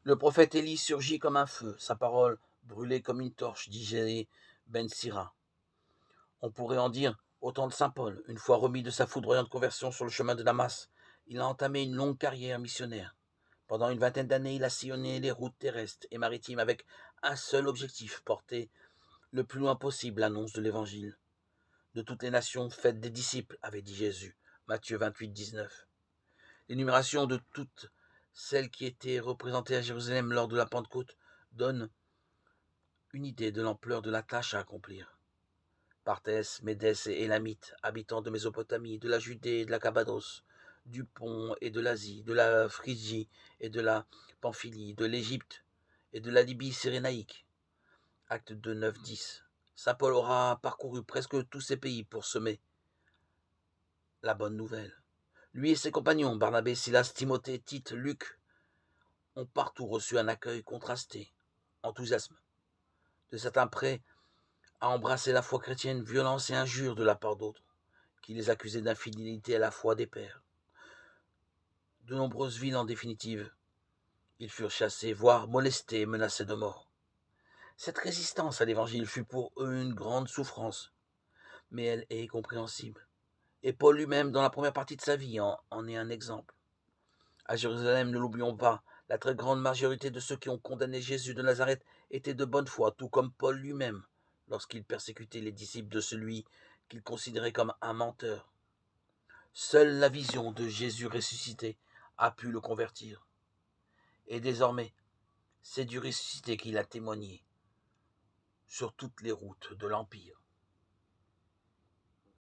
Le prophète Élie surgit comme un feu, sa parole brûlait comme une torche, dit Ben Sira. On pourrait en dire autant de saint Paul. Une fois remis de sa foudroyante conversion sur le chemin de Damas, il a entamé une longue carrière missionnaire. Pendant une vingtaine d'années, il a sillonné les routes terrestres et maritimes avec un seul objectif, porter le plus loin possible l'annonce de l'Évangile. De toutes les nations, faites des disciples, avait dit Jésus. Matthieu 28, 19. L'énumération de toutes celles qui étaient représentées à Jérusalem lors de la Pentecôte donne une idée de l'ampleur de la tâche à accomplir. Parthès, Médès et Élamites, habitants de Mésopotamie, de la Judée et de la Cappadoce, du Pont et de l'Asie, de la Phrygie et de la Pamphylie, de l'Égypte et de la Libye cyrénaïque. Acte 2, 9, 10. Saint Paul aura parcouru presque tous ces pays pour semer la bonne nouvelle. Lui et ses compagnons, Barnabé, Silas, Timothée, Tite, Luc, ont partout reçu un accueil contrasté, enthousiasme. De certains prêts à embrasser la foi chrétienne, violence et injures de la part d'autres, qui les accusaient d'infidélité à la foi des pères. De nombreuses villes, en définitive, ils furent chassés, voire molestés et menacés de mort. Cette résistance à l'évangile fut pour eux une grande souffrance, mais elle est compréhensible. Et Paul lui-même, dans la première partie de sa vie, en est un exemple. À Jérusalem, ne l'oublions pas, la très grande majorité de ceux qui ont condamné Jésus de Nazareth étaient de bonne foi, tout comme Paul lui-même, lorsqu'il persécutait les disciples de celui qu'il considérait comme un menteur. Seule la vision de Jésus ressuscité a pu le convertir. Et désormais, c'est du ressuscité qu'il a témoigné sur toutes les routes de l'Empire.